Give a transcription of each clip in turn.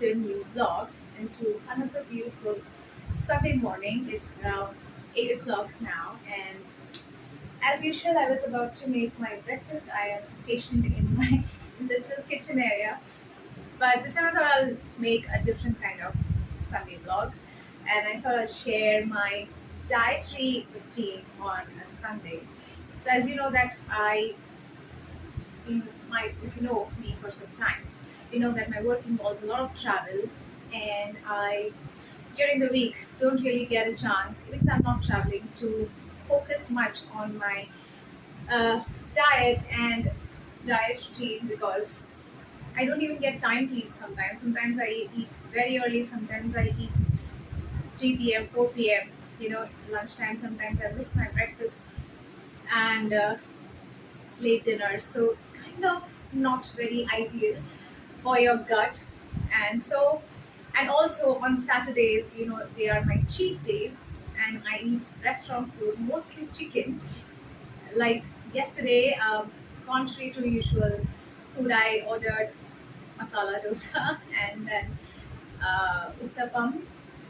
into a new vlog, into another beautiful Sunday morning. It's around 8 o'clock now, and as usual, I was about to make my breakfast. I am stationed in my little kitchen area, but this time I thought I'll make a different kind of Sunday vlog, and I thought I'll share my dietary routine on a Sunday. So, as you know, that if you know me for some time, you know that my work involves a lot of travel, and I during the week don't really get a chance, even if I'm not traveling, to focus much on my uh, diet and diet routine because I don't even get time to eat sometimes. Sometimes I eat very early, sometimes I eat 3 p.m., 4 p.m., lunchtime. Sometimes I miss my breakfast and late dinner. So, kind of not very ideal for your gut. And so, and also on Saturdays, they are my cheat days, and I eat restaurant food, mostly chicken. Like yesterday, contrary to usual food, I ordered masala dosa and then uttapam,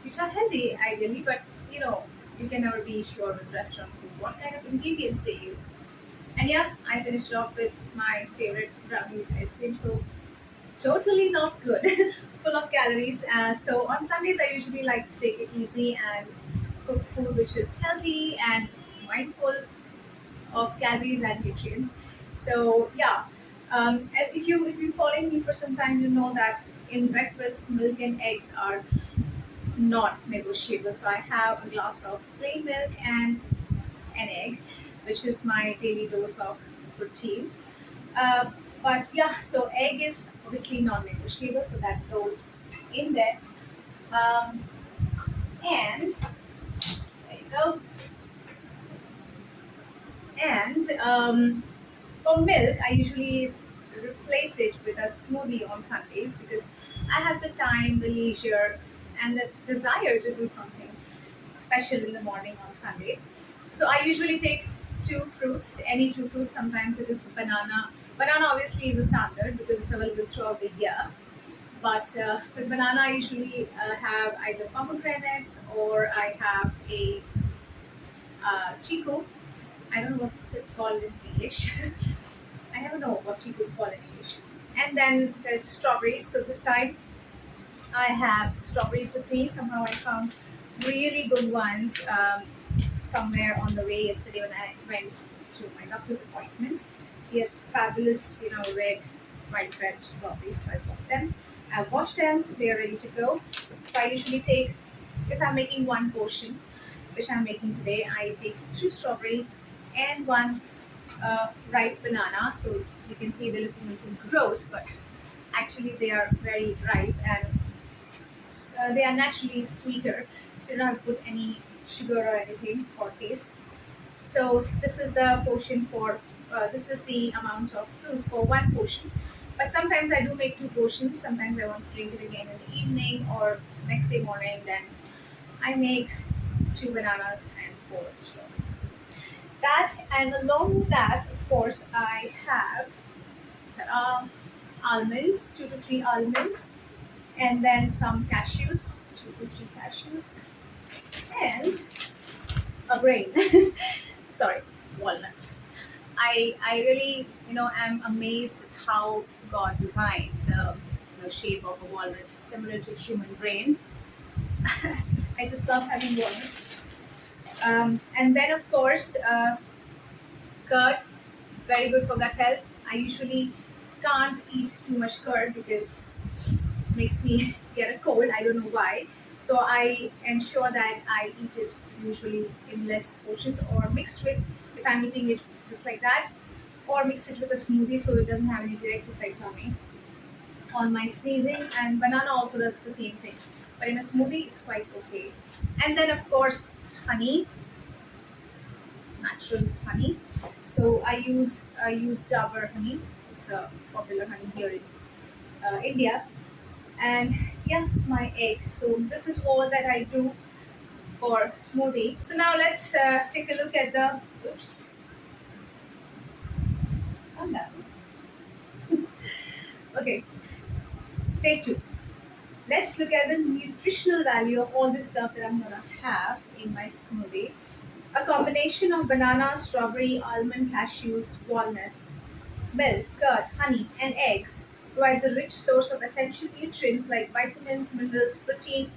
which are healthy ideally, but you know you can never be sure with restaurant food what kind of ingredients they use. And yeah, I finished off with my favorite brownie with ice cream, so totally not good, full of calories. So on Sundays, I usually like to take it easy and cook food which is healthy and mindful of calories and nutrients. So yeah, and if you following me for some time, you know that in breakfast, milk and eggs are not negotiable. So I have a glass of plain milk and an egg, which is my daily dose of protein. Uh, but yeah, so egg is obviously non-negotiable, so that goes in there. Um, and there you go. And for milk, I usually replace it with a smoothie on Sundays because I have the time, the leisure, and the desire to do something special in the morning on Sundays. So I usually take two fruits, any two fruits. Sometimes it is banana. Banana obviously is a standard because it's available throughout the year. But with banana, I usually have either pomegranates or I have a chico. I don't know what's it called in English. I never know what chico is called in English. And then there's strawberries. So this time I have strawberries with me. Somehow I found really good ones somewhere on the way yesterday when I went to my doctor's appointment. He had fabulous, bright red strawberries. So I bought them. I washed them, so they are ready to go. So I usually take, if I'm making one portion, which I'm making today, I take two strawberries and one ripe banana. So you can see they're looking a little gross, but actually they are very ripe and they are naturally sweeter, so you don't have to put any sugar or anything for taste. So this is the portion for this is the amount of fruit for one portion. But sometimes I do make two portions. Sometimes I want to drink it again in the evening or next day morning. Then I make two bananas and four strawberries. That, and along with that, of course, I have uh, almonds, two to three almonds, and then some cashews, two to three cashews, and a grain. Sorry, walnut. I really am amazed at how God designed the shape of a walnut, similar to human brain. I just love having walnuts. And then of course, curd, very good for gut health. I usually can't eat too much curd because makes me get a cold. I don't know why. So I ensure that I eat it usually in less portions or mixed with, if I'm eating it just like that, or mix it with a smoothie so it doesn't have any direct effect on my sneezing. And banana also does the same thing. But in a smoothie, it's quite okay. And then of course, honey, natural honey. So I use Dabur honey. It's a popular honey here in India. And yeah, my egg. So this is all that I do for smoothie. So now let's take a look at the oops, calm down. Okay, take two. Let's look at the nutritional value of all this stuff that I'm gonna have in my smoothie. A combination of banana, strawberry, almond, cashews, walnuts, milk, curd, honey, and eggs provides a rich source of essential nutrients like vitamins, minerals, protein,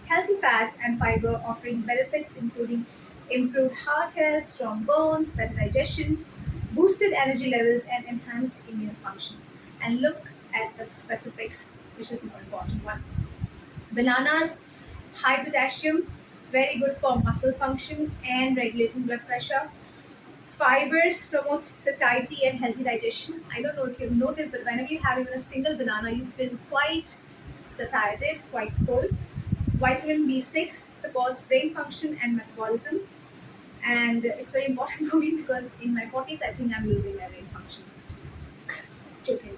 healthy fats, and fiber, offering benefits including improved heart health, strong bones, better digestion, boosted energy levels, and enhanced immune function. And look at the specifics, which is the more important one. Bananas, high potassium, very good for muscle function and regulating blood pressure. Fibers promotes satiety and healthy digestion. I don't know if you've noticed, but whenever you have even a single banana, you feel quite satiated, quite full. Vitamin B6 supports brain function and metabolism, and it's very important for me because in my 40s, I think I'm losing my brain function. Joking.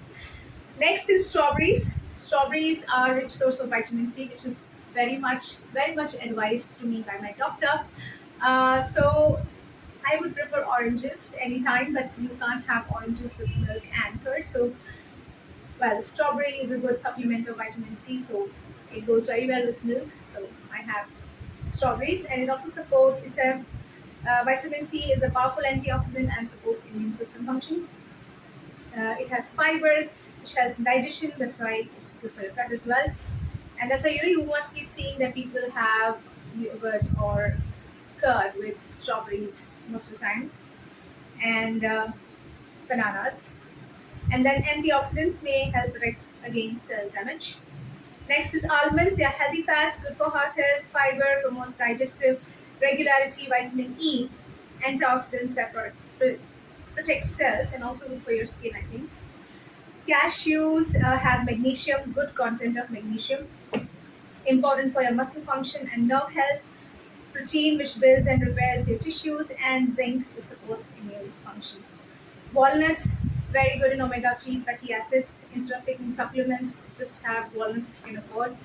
Next is strawberries. Strawberries are a rich source of vitamin C, which is very much advised to me by my doctor. So I would prefer oranges anytime, but you can't have oranges with milk and curd. So, well, strawberry is a good supplement of vitamin C, so it goes very well with milk. So I have strawberries, and it also supports. It's a vitamin C is a powerful antioxidant and supports immune system function. It has fibers, which helps in digestion. That's why it's good for your gut as well. And that's why you must be seeing that people have yogurt or curd with strawberries most of the times, and bananas. And then antioxidants may help protect against cell damage. Next is almonds. They are healthy fats, good for heart health, fiber, promotes digestive regularity, vitamin E, antioxidants that protect cells and also good for your skin, I think. Cashews have magnesium, good content of magnesium, important for your muscle function and nerve health. Protein, which builds and repairs your tissues, and zinc, which supports immune function. Walnuts, very good in omega-3 fatty acids. Instead of taking supplements, just have walnuts if you can afford.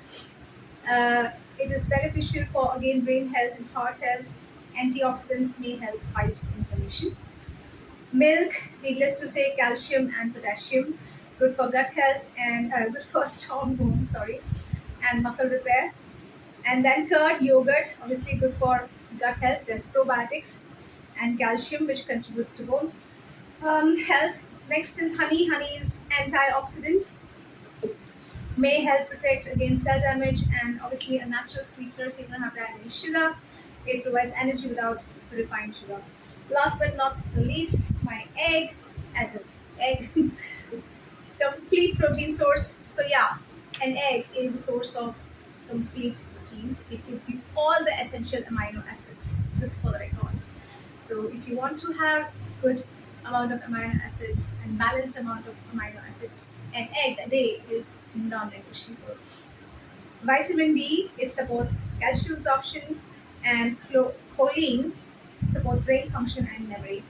It is beneficial for again brain health and heart health. Antioxidants may help fight inflammation. Milk, needless to say, calcium and potassium, good for gut health and good for strong bones. Sorry, and muscle repair. And then curd, yogurt, obviously good for gut health. There's probiotics and calcium, which contributes to bone health. Next is honey. Honey's antioxidants may help protect against cell damage, and obviously a natural sweetener, so you don't have to add any sugar. It provides energy without refined sugar. Last but not the least, my egg, as an egg, complete protein source. So yeah, an egg is a source of complete proteins. It gives you all the essential amino acids, just for the record. So if you want to have good amount of amino acids and balanced amount of amino acids, an egg a day is non-negotiable. Vitamin D, it supports calcium absorption, and choline supports brain function and memory.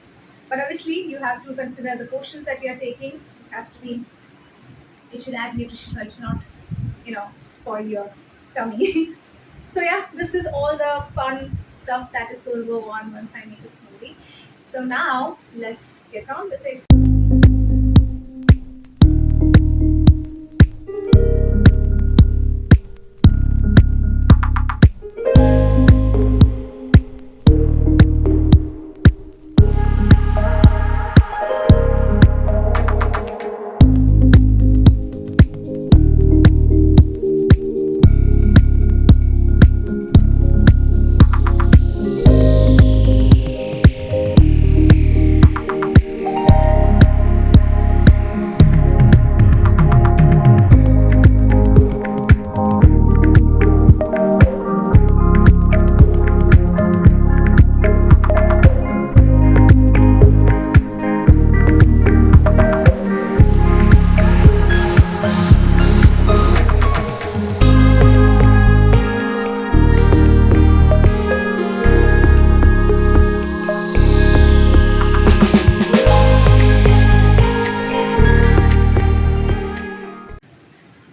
But obviously, you have to consider the portions that you are taking. It has to be, it should add nutrition, but it should not, spoil your tummy. So yeah, this is all the fun stuff that is going to go on once I make a smoothie. So now let's get on with it.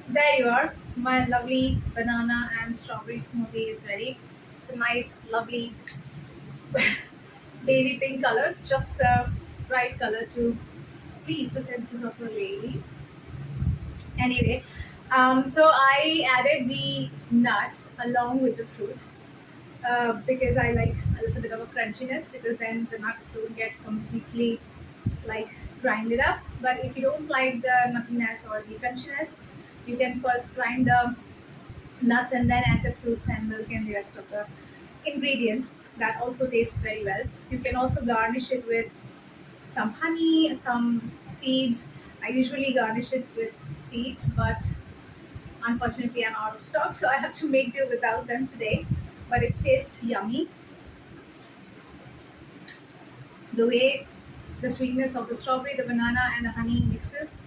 There you are. My lovely banana and strawberry smoothie is ready. It's a nice, lovely baby pink color, just the right color to please the senses of the lady. Anyway, So I added the nuts along with the fruits because I like a little bit of a crunchiness because then the nuts don't get completely like grinded up. But if you don't like the nuttiness or the crunchiness, you can first grind the nuts and then add the fruits and milk and the rest of the ingredients. That also tastes very well. You can also garnish it with some honey, some seeds. I usually garnish it with seeds, but unfortunately I'm out of stock, so I have to make do without them today. But it tastes yummy. The way the sweetness of the strawberry, the banana, and the honey mixes,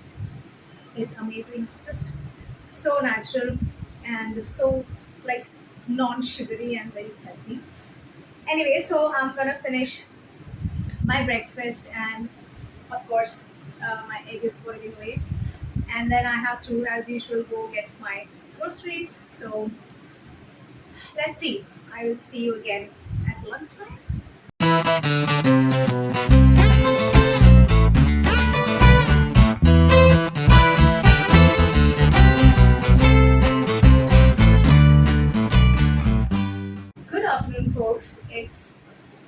it's amazing. It's just so natural and so like non-sugary and very healthy. Anyway, so I'm gonna finish my breakfast and of course my egg is boiling away, and then I have to, as usual, go get my groceries. So let's see. I will see you again at lunchtime. Good afternoon, folks. It's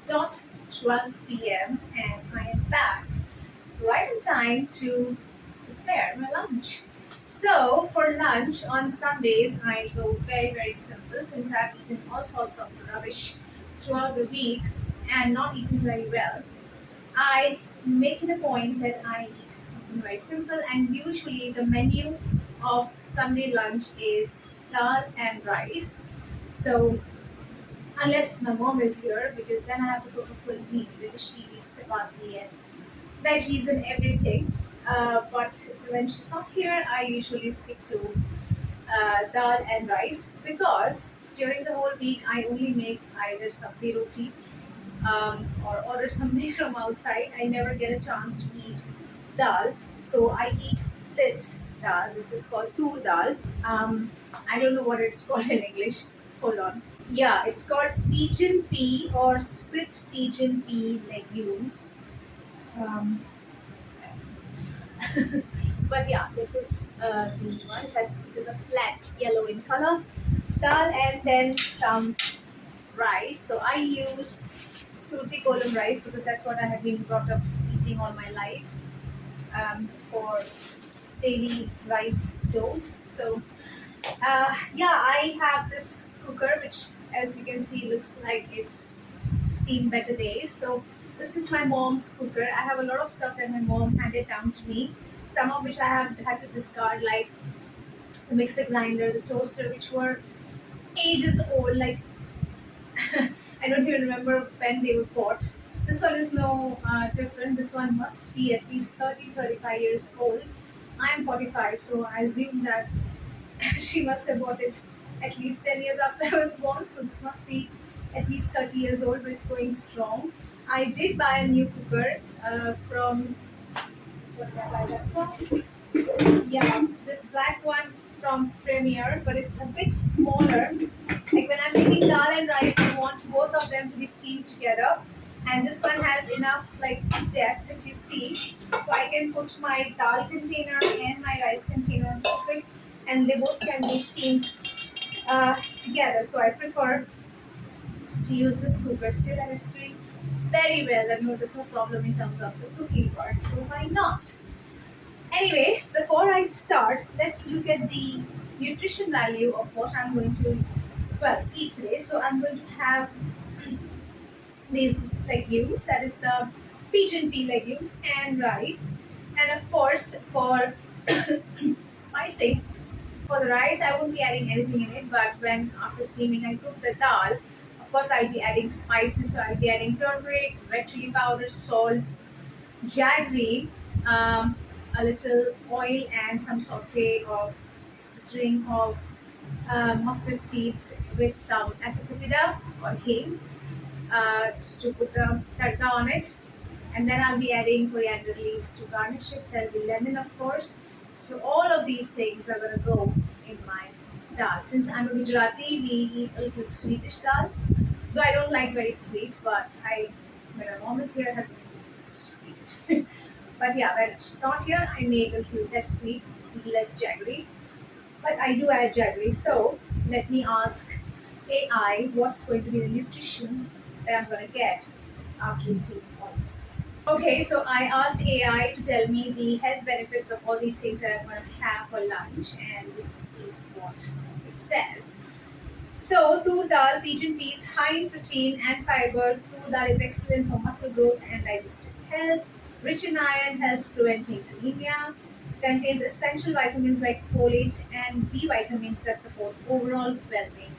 dot 12 p.m. and I am back right in time to prepare my lunch. So for lunch on Sundays, I go very simple since I've eaten all sorts of rubbish throughout the week and not eaten very well. I make it a point that I eat something very simple, and usually the menu of Sunday lunch is dal and rice. So unless my mom is here, because then I have to cook a full meal because she eats chapati and veggies and everything. But when she's not here, I usually stick to dal and rice because during the whole week I only make either sabzi roti or order something from outside. I never get a chance to eat dal, so I eat this dal. This is called tur dal. I don't know what it's called in English. Hold on. Yeah, it's called pigeon pea or split pigeon pea legumes. Um, but yeah, this is the one that's because of flat yellow in color. Dal and then some rice. So I use Surti column rice because that's what I have been brought up eating all my life for daily rice dose. So yeah, I have this cooker which, as you can see, looks like it's seen better days. So this is my mom's cooker. I have a lot of stuff that my mom handed down to me. Some of which I have had to discard, like the mixer grinder, the toaster, which were ages old. Like I don't even remember when they were bought. This one is no different. This one must be at least 30, 35 years old. I'm 45, so I assume that she must have bought it at least 10 years after I was born. So this must be at least 30 years old, but it's going strong. I did buy a new cooker from, what did I buy that from? Yeah, this black one from Premier, but it's a bit smaller. Like when I'm making dal and rice, I want both of them to be steamed together. And this one has enough like depth, if you see, so I can put my dal container and my rice container on top of it, and they both can be steamed together. So I prefer to use this cooker still, and it's doing very well. And no, there's no problem in terms of the cooking part. So why not? Anyway, before I start, let's look at the nutrition value of what I'm going to eat today. So I'm going to have these legumes, that is the pigeon pea legumes and rice. And of course, for spicing, for the rice, I won't be adding anything in it, but when after steaming I cook the dal, of course I'll be adding spices. So I'll be adding turmeric, red chili powder, salt, jaggery, a little oil, and some saute of splattering of mustard seeds with some asafoetida or hing, just to put the tadka on it. And then I'll be adding coriander leaves to garnish it. There'll be lemon, of course. So all of these things are gonna go in my dal. Since I'm a Gujarati, we eat a little sweetish dal. Though I don't like very sweet, but when my mom is here, I have to eat sweet. But yeah, when she's not here, I make a little less sweet, a little less jaggery. but I do add jaggery. So let me ask AI what's going to be the nutrition that I'm going to get after eating all this. Okay, so I asked AI to tell me the health benefits of all these things that I'm going to have for lunch, and this is what it says. So, tur dal, pigeon peas, high in protein and fiber. Tur dal is excellent for muscle growth and digestive health. Rich in iron, helps preventing anemia. Contains essential vitamins like folate and B vitamins that support overall well-being.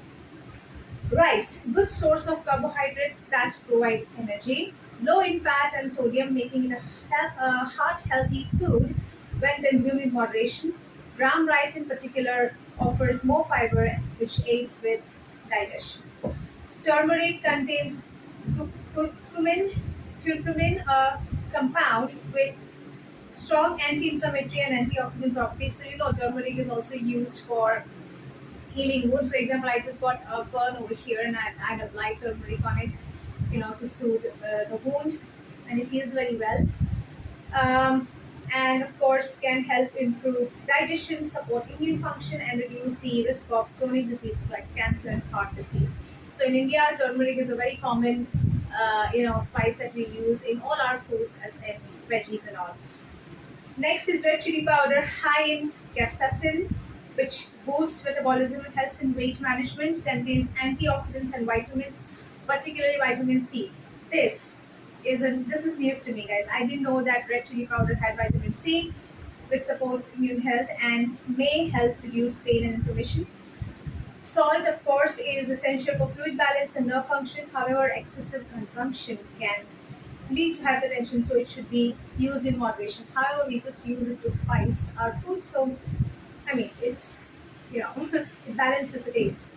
Rice, good source of carbohydrates that provide energy. Low in fat and sodium, making it a heart healthy food when consumed in moderation. Brown rice, in particular, offers more fiber, which aids with digestion. Turmeric contains curcumin, curcumin, a compound with strong anti-inflammatory and antioxidant properties. So you know, turmeric is also used for healing wounds. For example, I just got a burn over here, and I applied turmeric on it, to soothe the wound, and it heals very well. Um, and of course, can help improve digestion, support immune function, and reduce the risk of chronic diseases like cancer and heart disease. So in India, turmeric is a very common, spice that we use in all our foods as in veggies and all. Next is red chili powder, high in capsaicin, which boosts metabolism and helps in weight management, contains antioxidants and vitamins, particularly vitamin C. This this is news to me, guys. I didn't know that red chili powder had vitamin C, which supports immune health and may help reduce pain and inflammation. Salt, of course, is essential for fluid balance and nerve function. However, excessive consumption can lead to hypertension, so it should be used in moderation. However, we just use it to spice our food, so I mean, it's it balances the taste.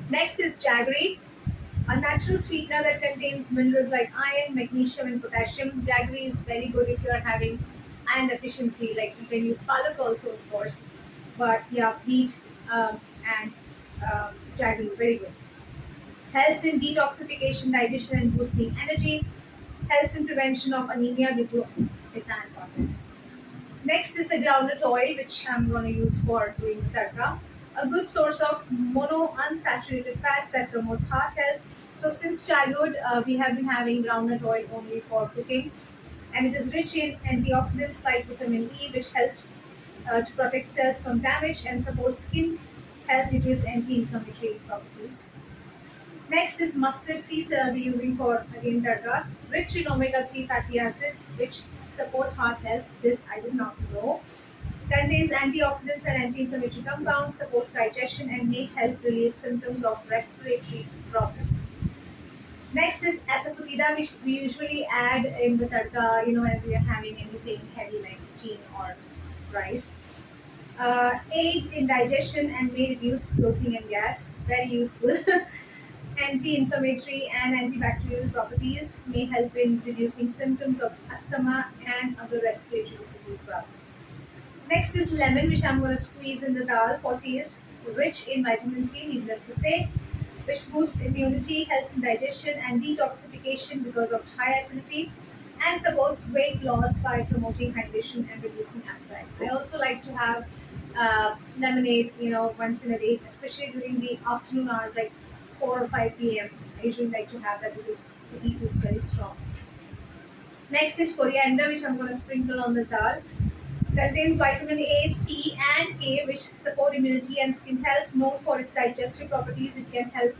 Next is jaggery, a natural sweetener that contains minerals like iron, magnesium, and potassium. Jaggery is very good if you are having iron deficiency. Like you can use palak also, of course, but yeah, wheat and jaggery very good. Helps in detoxification, digestion, and boosting energy. Helps in prevention of anemia due to its iron content. Next is the groundnut oil, which I'm going to use for doing tadka. A good source of mono unsaturated fats that promotes heart health. So since childhood, we have been having groundnut oil only for cooking, and it is rich in antioxidants like vitamin E, which help to protect cells from damage and supports skin health due to its anti-inflammatory properties. Next is mustard seeds that I'll be using for again tadka, rich in omega-3 fatty acids, which support heart health. This I did not know. Contains antioxidants and anti-inflammatory compounds, supports digestion, and may help relieve symptoms of respiratory problems. Next is asafoetida, which we usually add in the tadka, when we are having anything heavy like protein or rice. Aids in digestion and may reduce bloating and gas. Very useful. Anti-inflammatory and antibacterial properties may help in reducing symptoms of asthma and other respiratory diseases as well. Next is lemon, which I'm going to squeeze in the dal for taste. Rich in vitamin C, needless to say, which boosts immunity, helps in digestion and detoxification because of high acidity, and supports weight loss by promoting hydration and reducing appetite. I also like to have lemonade, once in a day, especially during the afternoon hours, like 4 or 5 p.m. I usually like to have that because the heat is very strong. Next is coriander, which I'm going to sprinkle on the dal. Contains vitamin A, C, and K, which support immunity and skin health. Known for its digestive properties, it can help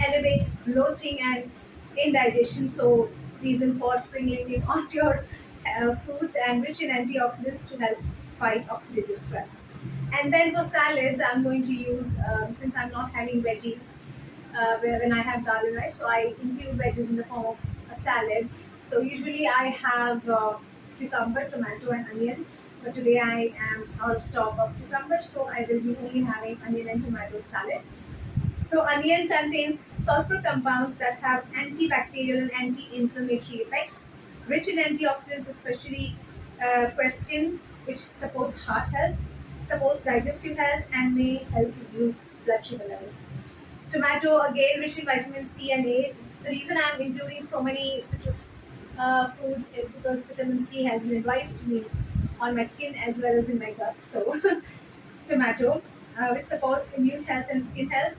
elevate bloating and indigestion. So, reason for sprinkling it onto your foods, and rich in antioxidants to help fight oxidative stress. And then for salads, I'm going to use since I'm not having veggies when I have dal and rice, so I include veggies in the form of a salad. So usually I have cucumber, tomato, and onion. But today I am out of stock of cucumber, so I will be only having onion and tomato salad. So onion contains sulfur compounds that have antibacterial and anti-inflammatory effects, rich in antioxidants, especially quercetin, which supports heart health, supports digestive health, and may help reduce blood sugar level. Tomato, again, rich in vitamin C and A. The reason I'm including so many citrus foods is because vitamin C has been advised to me on my skin as well as in my gut. So, tomato. which supports immune health and skin health.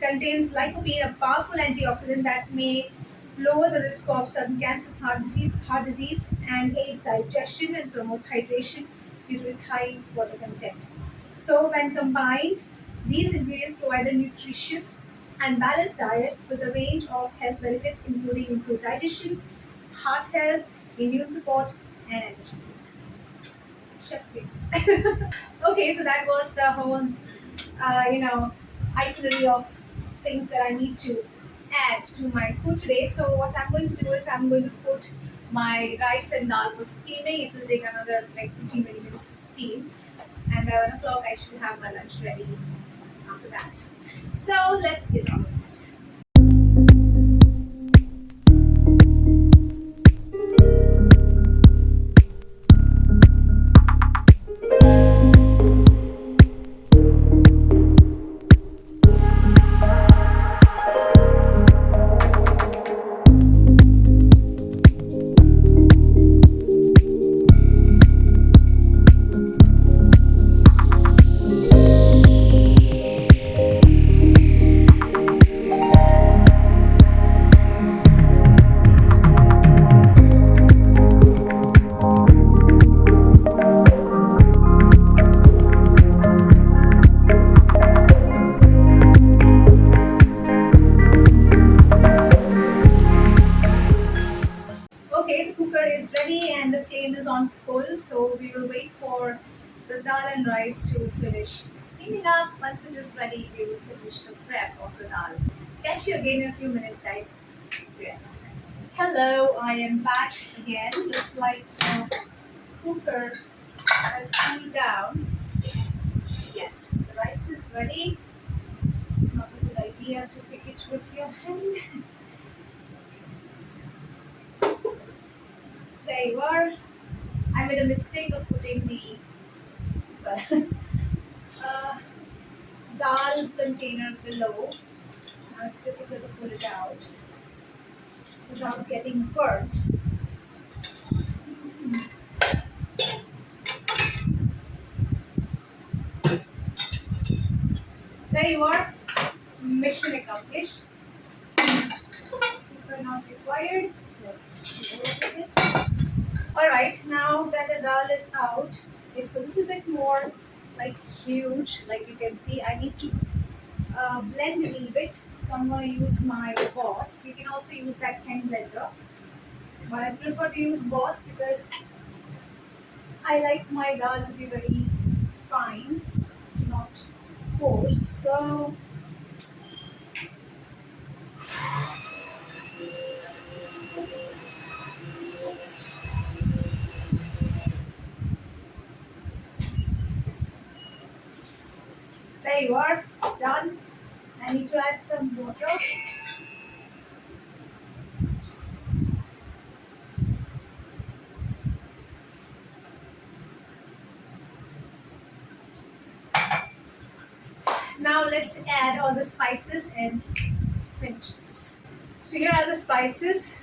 Contains lycopene, a powerful antioxidant that may lower the risk of certain cancers, heart disease, and aids digestion and promotes hydration due to its high water content. So, when combined, these ingredients provide a nutritious and balanced diet with a range of health benefits, including improved digestion, heart health, immune support, and energy boost. Chef's kiss. Okay, so that was the whole, itinerary of things that I need to add to my food today. So what I'm going to do is I'm going to put my rice and dal for steaming. It will take another like 15-20 minutes to steam, and by 1 o'clock I should have my lunch ready after that. So let's get on with this. Okay, the cooker is ready and the flame is on full, so we will wait for the dal and rice to finish steaming up. Once it is ready, we will finish the prep of the dal. Catch you again in a few minutes, guys. Yeah. Hello, I am back again. Looks like the cooker has cooled down. Yes, the rice is ready. Not a good idea to pick it with your hand. There you are. I made a mistake of putting the uh, dal container below. Now it's difficult to pull it out without getting burnt. There you are. Mission accomplished. Cooker not required. Let's go with it. Alright, now that the dal is out, it's a little bit more like huge. Like you can see, I need to blend a little bit. So I'm going to use my Boss. You can also use that hand blender. But I prefer to use Boss because I like my dal to be very fine, not coarse. So there you are, it's done. I need to add some water. Now let's add all the spices and finish this. So here are the spices: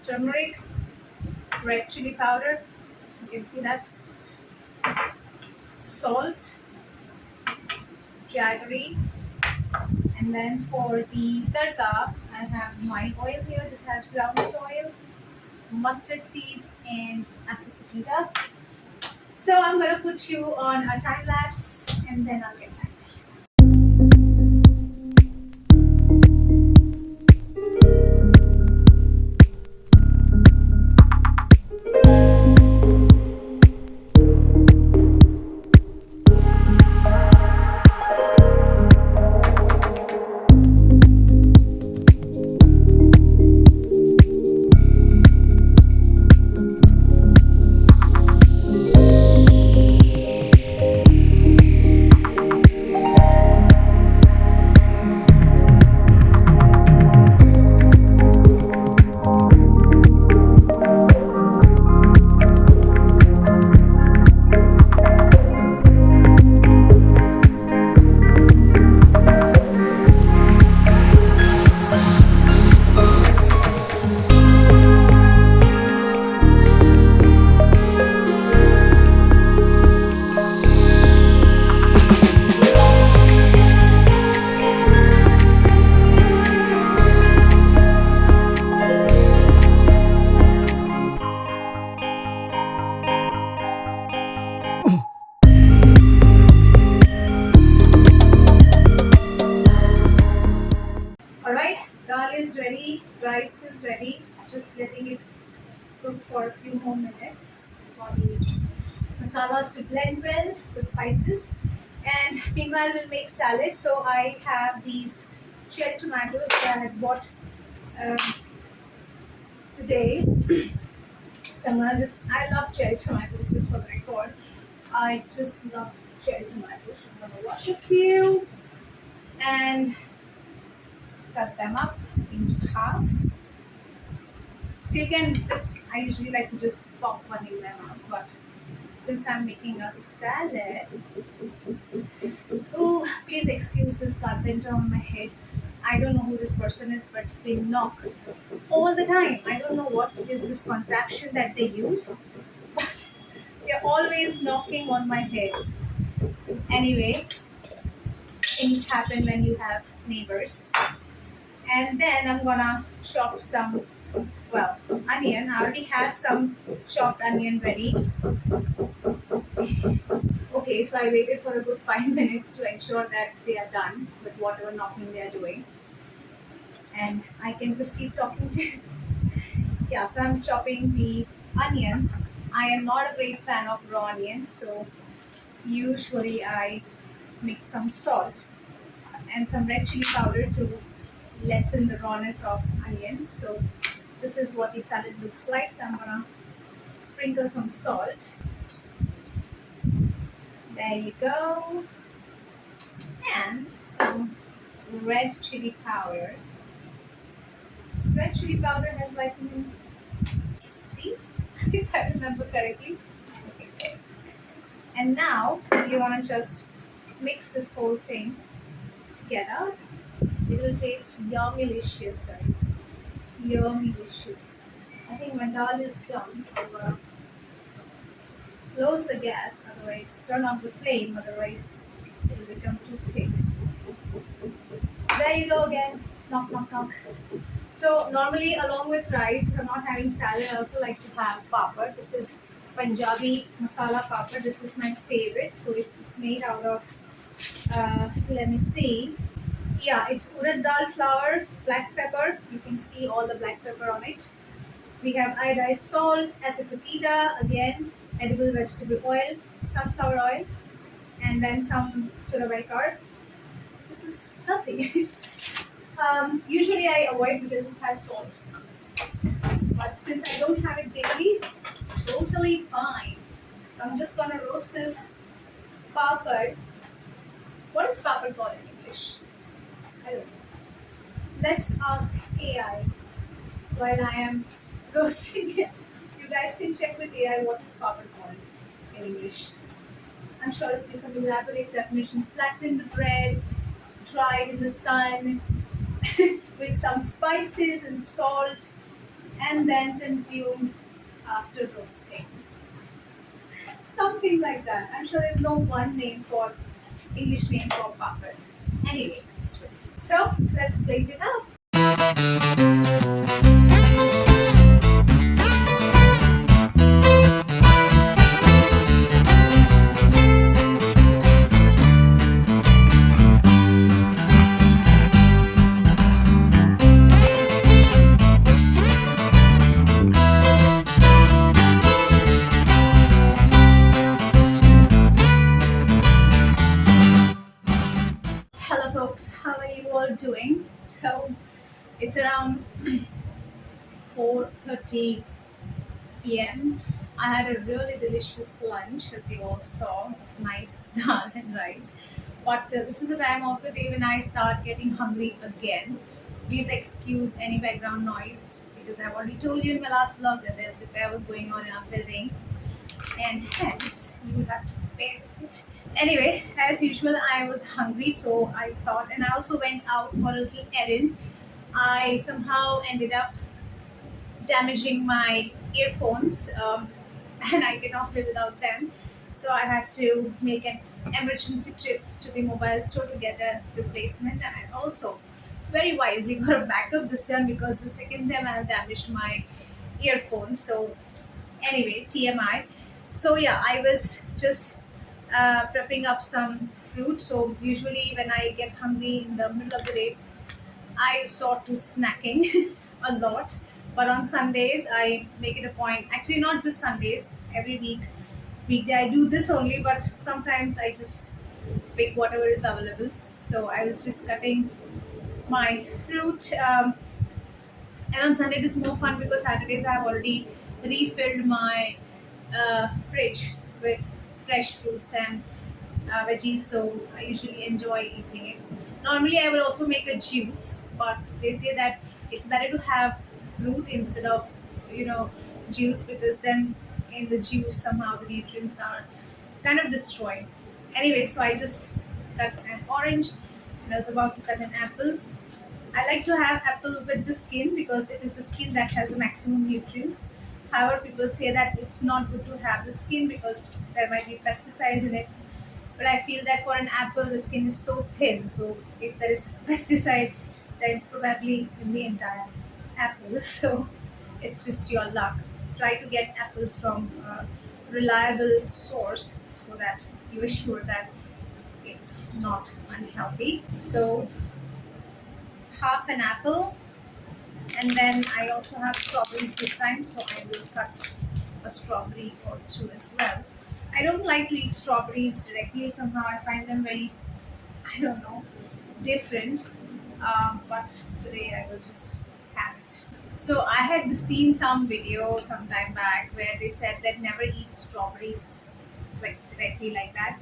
turmeric, red chili powder, you can see that, salt, jaggery, and then for the tadka, I have my oil here. This has groundnut oil, mustard seeds, and asafoetida. So I'm gonna put you on a time lapse, and then I'll get back to you. is ready. Just letting it cook for a few more minutes for the masalas to blend well, the spices. And meanwhile, we'll make salad. So I have these cherry tomatoes that I had bought um, today. So I'm gonna just, I love cherry tomatoes just for the record. I just love cherry tomatoes. So I'm gonna wash a few and cut them up into half. So you can just, I usually like to just pop one in them out, but since I'm making a salad, oh, please excuse this carpenter on my head. I don't know who this person is, but they knock all the time. I don't know what is this contraption that they use, but they're always knocking on my head. Anyway, things happen when you have neighbors. And then I'm gonna chop some, well, onion. I already have some chopped onion ready. Okay, so I waited for a good 5 minutes to ensure that they are done with whatever knocking they are doing. And I can proceed talking to. Yeah, so I'm chopping the onions. I am not a great fan of raw onions, so usually I mix some salt and some red chili powder to lessen the rawness of onions. So this is what the salad looks like. So I'm gonna sprinkle some salt. There you go. And some red chili powder. Red chili powder has vitamin C, if I remember correctly. Okay. And now you want to just mix this whole thing together. It will taste yummy-licious, guys. Yummy-licious. I think when dal is done, so close the gas, otherwise turn off the flame, otherwise it will become too thick. There you go again. Knock, knock, knock. So normally along with rice, if I'm not having salad, I also like to have papad. This is Punjabi masala papad. This is my favorite. So it is made out of, let me see. Yeah, it's urad dal flour, black pepper. You can see all the black pepper on it. We have iodized salt, asafoetida, again, edible vegetable oil, sunflower oil, and then some soda bicarb. This is healthy. Usually I avoid because it has salt. But since I don't have it daily, it's totally fine. So I'm just gonna roast this papad. What is papad called in English? I don't know. Let's ask AI while I am roasting it. You guys can check with AI what is papad called in English. I'm sure it will be some elaborate definition. Flattened bread, dried in the sun, with some spices and salt, and then consumed after roasting. Something like that. I'm sure there's no one name for English name for papad. Anyway, it's ready. So let's plate it up. Hello folks, how are you all doing? So it's around 4:30 p.m. I had a really delicious lunch, as you all saw, nice dal and rice. But this is the time of the day when I start getting hungry again. Please excuse any background noise because I've already told you in my last vlog that there's repair work going on in our building, and hence you will have to bear with it. Anyway, as usual, I was hungry, so I thought, and I also went out for a little errand. I somehow ended up damaging my earphones, and I cannot live without them. So I had to make an emergency trip to the mobile store to get a replacement, and I also very wisely got a backup this time because the second time I have damaged my earphones. So anyway, TMI. So yeah, I was just prepping up some fruit. So usually when I get hungry in the middle of the day, I resort to snacking a lot. But on Sundays, I make it a point. Actually, not just Sundays. Every weekday I do this only. But sometimes I just pick whatever is available. So I was just cutting my fruit. And on Sunday it is more fun because Saturdays I have already refilled my fridge with fresh fruits and veggies, so I usually enjoy eating it. Normally, I will also make a juice, but they say that it's better to have fruit instead of you know juice because then in the juice somehow the nutrients are kind of destroyed. Anyway, so I just cut an orange and I was about to cut an apple. I like to have apple with the skin because it is the skin that has the maximum nutrients. However, people say that it's not good to have the skin because there might be pesticides in it. But I feel that for an apple, the skin is so thin. So if there is pesticide, then it's probably in the entire apple. So it's just your luck. Try to get apples from a reliable source so that you are sure that it's not unhealthy. So half an apple, and then I also have strawberries this time, so I will cut a strawberry or two as well. I don't like to eat strawberries directly. Somehow I find them very, I don't know, different. But today I will just have it. So I had seen some video some time back where they said that never eat strawberries like directly like that.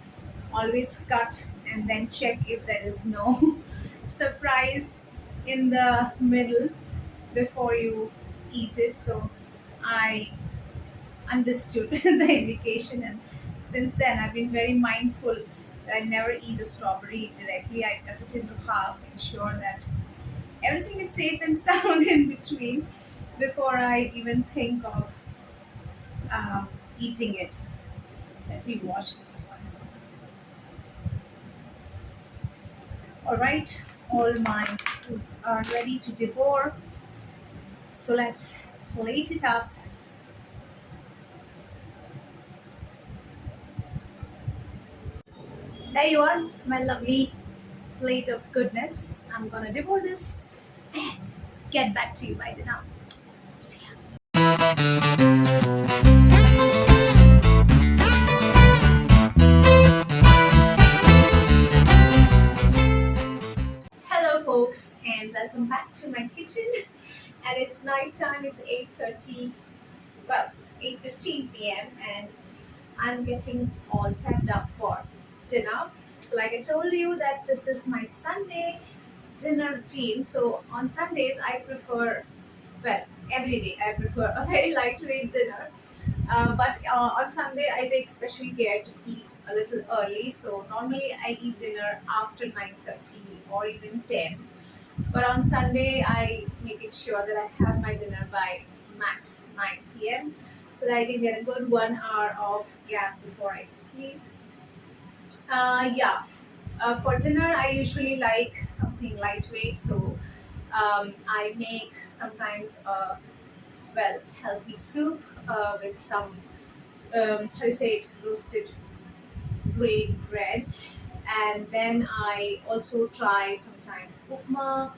Always cut and then check if there is no surprise in the middle before you eat it. So I understood the indication, and since then I've been very mindful that I never eat a strawberry directly. I cut it into half, ensure that everything is safe and sound in between before I even think of eating it. Let me watch this one. All right, all my foods are ready to devour, so let's plate it up. There you are, my lovely plate of goodness. I'm gonna devour this and get back to you by dinner. See ya. Hello, folks, and welcome back to my kitchen. And it's night time. It's 8:30. Well, 8:15 p.m. and I'm getting all prepped up for dinner. So, like I told you, that this is my Sunday dinner routine. So on Sundays, I prefer, well, every day I prefer a very lightweight dinner. But on Sunday, I take special care to eat a little early. So normally, I eat dinner after 9:30 or even 10. But on Sunday, I make it sure that I have my dinner by max 9 p.m. so that I can get a good 1 hour of gap before I sleep. Yeah, for dinner, I usually like something lightweight. So I make sometimes a well healthy soup with some how do you say it, roasted grain bread, and then I also try sometimes upma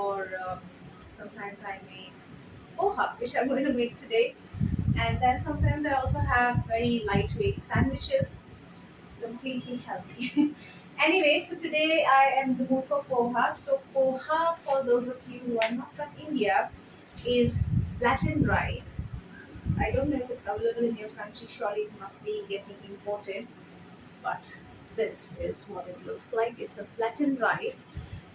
or sometimes I make poha, which I'm going to make today. And then sometimes I also have very lightweight sandwiches, completely healthy. Anyway, so today I am in the mood for poha. So poha, for those of you who are not from India, is flattened rice. I don't know if it's available in your country. Surely it must be getting imported. But this is what it looks like. It's a flattened rice.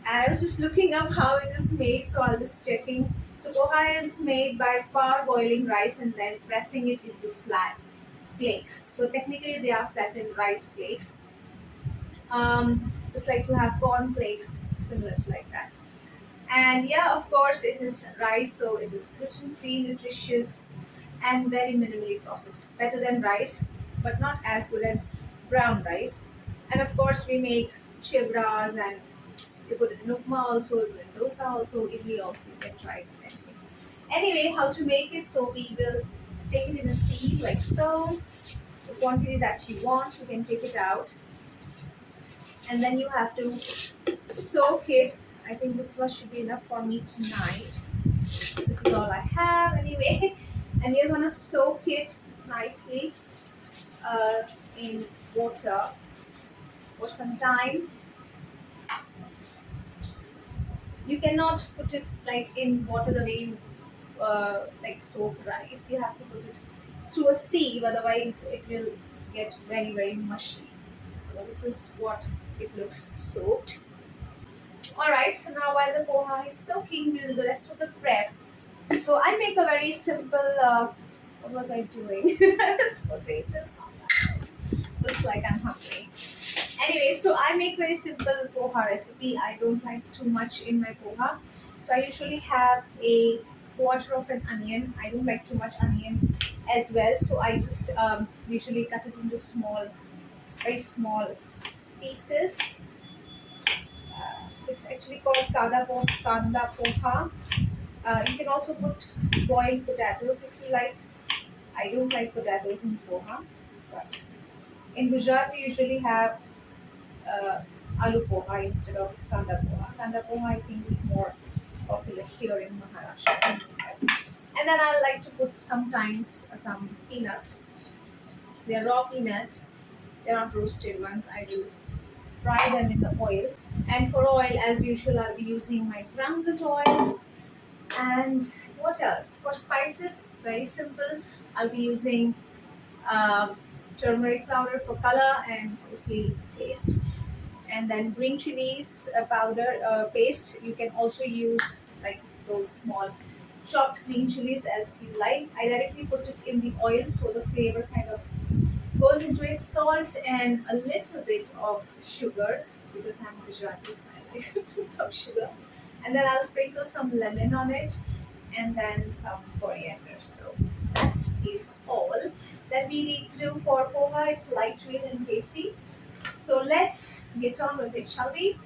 And I was just looking up how it is made, so I'll just checking. So poha is made by parboiling rice and then pressing it into flat flakes. So technically they are flattened rice flakes. Just like you have corn flakes, similar to like that. And yeah, of course, it is rice, so it is gluten free, nutritious, and very minimally processed. Better than rice, but not as good as brown rice. And of course, we make chivras and you put it in upma also, you put in dosa also, idli also, you can try it with anything. Anyway, how to make it? So we will take it in a sieve like so. The quantity that you want, you can take it out, and then you have to soak it. I think this much should be enough for me tonight. This is all I have anyway. And you're gonna soak it nicely uh, in water for some time. You cannot put it like in water the way you like soak rice. You have to put it through a sieve, otherwise it will get very mushy. So this is what it looks soaked. All right. So now while the poha is soaking, we'll do the rest of the prep. So I make a very simple. What was I doing? I was putting this on. Looks like I'm hungry. Anyway, so I make very simple poha recipe. I don't like too much in my poha. So I usually have a quarter of an onion. I don't like too much onion as well. So I just usually cut it into very small pieces. It's actually called kanda poha. You can also put boiled potatoes if you like. I don't like potatoes in poha. But in Gujarat, we usually have aloo poha instead of kanda poha. Kanda poha, I think, is more popular here in Maharashtra. And then I like to put sometimes some peanuts. They are raw peanuts. They are not roasted ones. I will fry them in the oil. And for oil, as usual, I'll be using my groundnut oil. And what else? For spices, very simple. I'll be using um turmeric powder for color and obviously taste. And then green chilies powder paste. You can also use like those small chopped green chilies as you like. I directly put it in the oil so the flavor kind of goes into it. Salt and a little bit of sugar because I'm Gujarati, so I like of sugar. And then I'll sprinkle some lemon on it and then some coriander. So that is all that we need to do for poha. It's lightweight and tasty. So let's get on with it, shall we?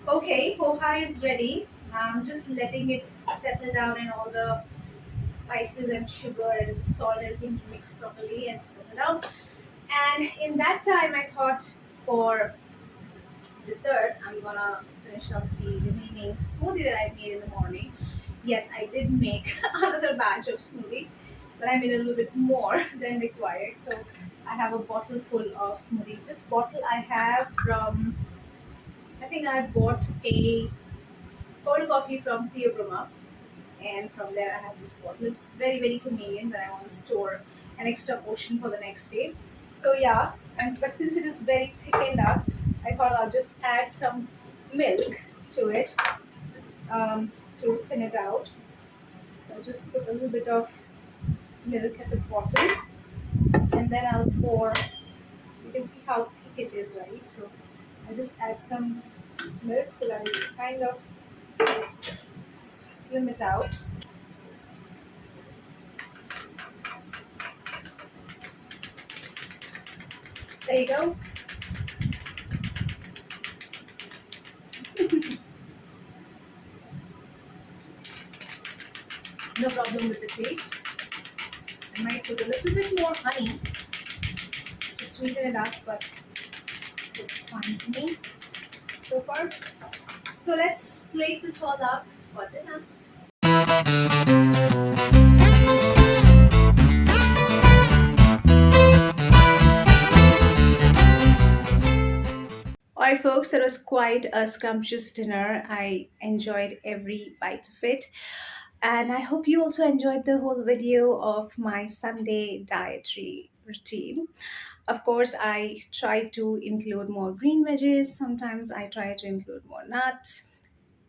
Okay, poha is ready. I'm just letting it settle down and all the spices and sugar and salt everything to mix properly and settle down. And in that time, I thought for dessert, I'm gonna finish up the remaining smoothie that I made in the morning. Yes, I did make another batch of smoothie, but I made a little bit more than required. So I have a bottle full of smoothie. This bottle I have from, I think I bought a cold coffee from Theobroma, and from there I have this bottle. It's very convenient when I want to store an extra portion for the next day. So yeah, but since it is very thickened up, I thought I'll just add some milk to it to thin it out. So I'll just put a little bit of milk at the bottom, and then I'll pour. You can see how thick it is, right? So I'll just add some milk so that it kind of slim it out. There you go. No problem with the taste. I might put a little bit more honey to sweeten it up, but it's fine to me so far. So let's plate this all up for dinner. Alright folks, that was quite a scrumptious dinner. I enjoyed every bite of it. And I hope you also enjoyed the whole video of my Sunday dietary routine. Of course, I try to include more green veggies. Sometimes I try to include more nuts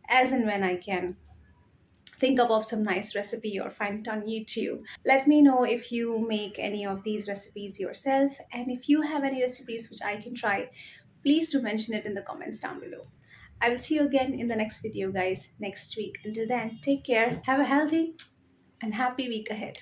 as and when I can think up of some nice recipe or find it on YouTube. Let me know if you make any of these recipes yourself, and if you have any recipes which I can try, please do mention it in the comments down below. I will see you again in the next video, guys, next week. Until then, take care, have a healthy and happy week ahead.